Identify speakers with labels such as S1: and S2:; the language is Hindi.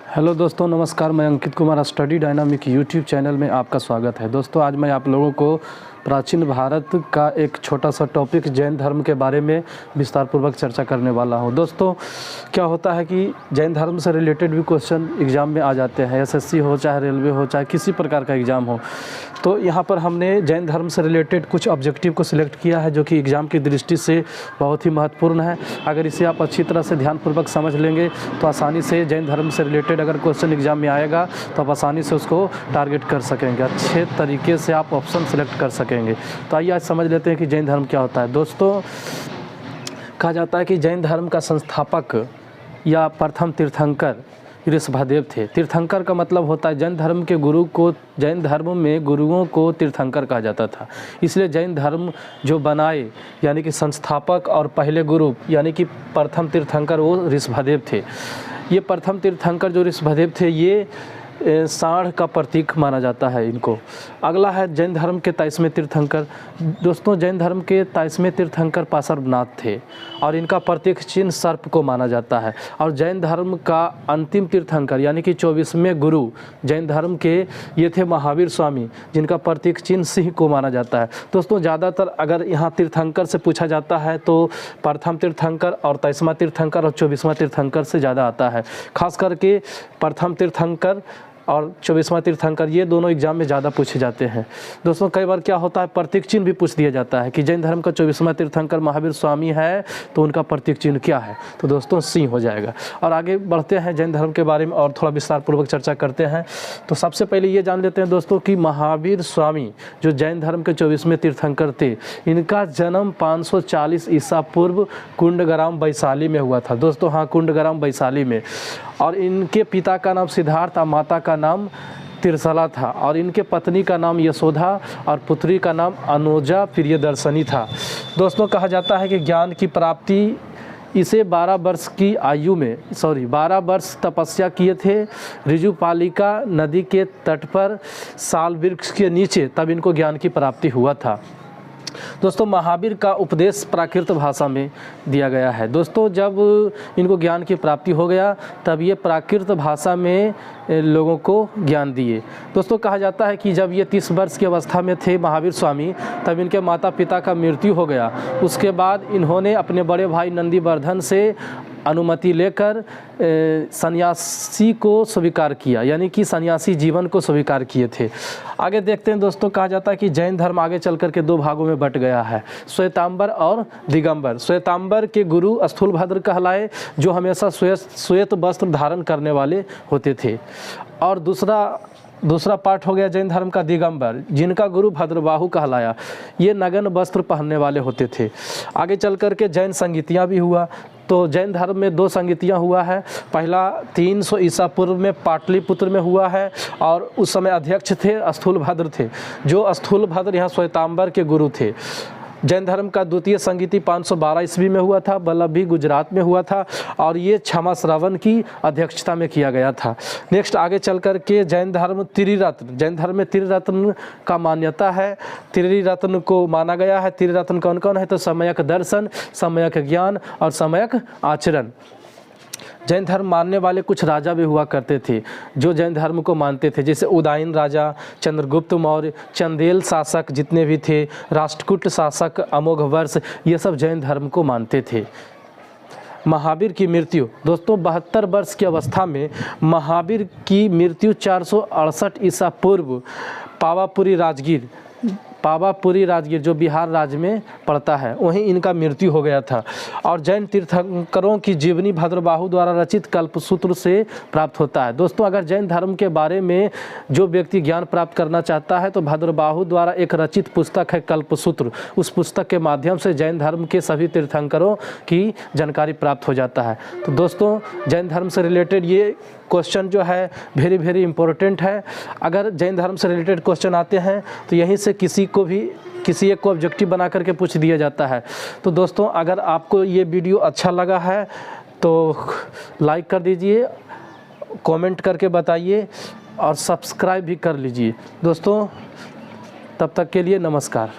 S1: हेलो दोस्तों, नमस्कार। मैं Ankit Kumar study dynamic YouTube channel में आपका स्वागत है। दोस्तों, आज मैं आप लोगों को प्राचीन भारत का एक छोटा सा टॉपिक जैन धर्म के बारे में विस्तार पूर्वक चर्चा करने वाला हूं। दोस्तों, क्या होता है कि जैन धर्म से रिलेटेड भी क्वेश्चन एग्ज़ाम में आ जाते हैं, एसएससी हो, चाहे रेलवे हो, चाहे किसी प्रकार का एग्ज़ाम हो। तो यहाँ पर हमने जैन धर्म से रिलेटेड कुछ ऑब्जेक्टिव को सिलेक्ट किया है जो कि एग्ज़ाम की दृष्टि से बहुत ही महत्वपूर्ण है। अगर इसे आप अच्छी तरह से ध्यानपूर्वक समझ लेंगे तो आसानी से जैन धर्म से रिलेटेड अगर क्वेश्चन एग्ज़ाम में आएगा तो आप आसानी से उसको टारगेट कर सकेंगे, अच्छे तरीके से आप ऑप्शन सेलेक्ट कर सकेंगे। तो आइए आज समझ लेते हैं कि जैन धर्म क्या होता है। दोस्तों, कहा जाता है कि जैन धर्म का संस्थापक या प्रथम तीर्थंकर ऋषभदेव थे। तीर्थंकर का मतलब होता है जैन धर्म के गुरु को, जैन धर्म में गुरुओं को तीर्थंकर कहा जाता था। इसलिए जैन धर्म जो बनाए यानी कि संस्थापक और पहले गुरु यानी कि प्रथम तीर्थंकर वो ऋषभदेव थे। ये प्रथम तीर्थंकर जो ऋषभदेव थे ये सांड का प्रतीक माना जाता है इनको। अगला है जैन धर्म के 23वें तीर्थंकर। दोस्तों, जैन धर्म के 23वें तीर्थंकर पार्श्वनाथ थे और इनका प्रतीक चिन्ह सर्प को माना जाता है। और जैन धर्म का अंतिम तीर्थंकर यानी कि 24वें गुरु जैन धर्म के ये थे महावीर स्वामी, जिनका प्रतीक चिन्ह सिंह को माना जाता है। दोस्तों, ज़्यादातर अगर यहाँ तीर्थंकर से पूछा जाता है तो प्रथम तीर्थंकर और 23वां तीर्थंकर और 24वां तीर्थंकर से ज़्यादा आता है। खास करके प्रथम तीर्थंकर और 24वां तीर्थंकर ये दोनों एग्जाम में ज़्यादा पूछे जाते हैं। दोस्तों, कई बार क्या होता है प्रतीक चिन्ह भी पूछ दिया जाता है कि जैन धर्म का 24वां तीर्थंकर महावीर स्वामी है तो उनका प्रतीक चिन्ह क्या है, तो दोस्तों सिंह हो जाएगा। और आगे बढ़ते हैं जैन धर्म के बारे में और थोड़ा विस्तार पूर्वक चर्चा करते हैं। तो सबसे पहले ये जान लेते हैं दोस्तों कि महावीर स्वामी जो जैन धर्म के 24वें तीर्थंकर थे, इनका जन्म 540 ईसा पूर्व कुंडग्राम वैशाली में हुआ था। दोस्तों हाँ, कुंडग्राम वैशाली में। और इनके पिता का नाम सिद्धार्थ और माता का नाम तिरसला था। और इनके पत्नी का नाम यशोदा और पुत्री का नाम अनुजा प्रियदर्शनी था। दोस्तों, कहा जाता है कि ज्ञान की प्राप्ति इसे 12 वर्ष की आयु में 12 वर्ष तपस्या किए थे ऋजुपालिका नदी के तट पर साल वृक्ष के नीचे, तब इनको ज्ञान की प्राप्ति हुआ था। दोस्तों, महावीर का उपदेश प्राकृत भाषा में दिया गया है। दोस्तों, जब इनको ज्ञान की प्राप्ति हो गया तब ये प्राकृत भाषा में लोगों को ज्ञान दिए। दोस्तों, कहा जाता है कि जब ये 30 वर्ष की अवस्था में थे महावीर स्वामी, तब इनके माता पिता का मृत्यु हो गया। उसके बाद इन्होंने अपने बड़े भाई नंदीवर्धन से अनुमति लेकर सन्यासी को स्वीकार किया, यानी कि सन्यासी जीवन को स्वीकार किए थे। आगे देखते हैं दोस्तों, कहा जाता है कि जैन धर्म आगे चल कर के 2 भागों में बट गया है, श्वेतांबर और दिगंबर। श्वेतांबर के गुरु स्थूलभद्र कहलाए, जो हमेशा श्वेत वस्त्र धारण करने वाले होते थे। और दूसरा पार्ट हो गया जैन धर्म का दिगंबर, जिनका गुरु भद्रबाहु कहलाया। ये नगन वस्त्र पहनने वाले होते थे। आगे चल कर के जैन संगीतियाँ भी हुआ। तो जैन धर्म में 2 संगीतियाँ हुआ है। पहला 300 ईसा पूर्व में पाटलिपुत्र में हुआ है और उस समय अध्यक्ष थे स्थूलभद्र थे, जो स्थूलभद्र यहाँ श्वेतांबर के गुरु थे। जैन धर्म का द्वितीय संगीति 512 ईस्वी में हुआ था, वल्लभी गुजरात में हुआ था और ये क्षमा श्रवण की अध्यक्षता में किया गया था। नेक्स्ट आगे चल कर के जैन धर्म में त्रिरत्न का मान्यता है। त्रिरत्न को माना गया है। त्रिरत्न कौन कौन है, तो सम्यक दर्शन, सम्यक ज्ञान और सम्यक आचरण। जैन धर्म मानने वाले कुछ राजा भी हुआ करते थे जो जैन धर्म को मानते थे, जैसे उदयन राजा, चंद्रगुप्त मौर्य, चंदेल शासक जितने भी थे, राष्ट्रकूट शासक, अमोघ वर्ष, ये सब जैन धर्म को मानते थे। महावीर की मृत्यु। दोस्तों, 72 वर्ष की अवस्था में महावीर की मृत्यु 468 ईसा पूर्व पावापुरी राजगीर जो बिहार राज्य में पड़ता है, वहीं इनका मृत्यु हो गया था। और जैन तीर्थंकरों की जीवनी भद्रबाहु द्वारा रचित कल्पसूत्र से प्राप्त होता है। दोस्तों, अगर जैन धर्म के बारे में जो व्यक्ति ज्ञान प्राप्त करना चाहता है तो भद्रबाहु द्वारा एक रचित पुस्तक है कल्पसूत्र। उस पुस्तक के माध्यम से जैन धर्म के सभी तीर्थंकरों की जानकारी प्राप्त हो जाता है। तो दोस्तों, जैन धर्म से रिलेटेड ये क्वेश्चन जो है वेरी इंपॉर्टेंट है। अगर जैन धर्म से रिलेटेड क्वेश्चन आते हैं तो यहीं से किसी एक को ऑब्जेक्टिव बना करके पूछ दिया जाता है। तो दोस्तों, अगर आपको ये वीडियो अच्छा लगा है तो लाइक कर दीजिए, कमेंट करके बताइए और सब्सक्राइब भी कर लीजिए। दोस्तों, तब तक के लिए नमस्कार।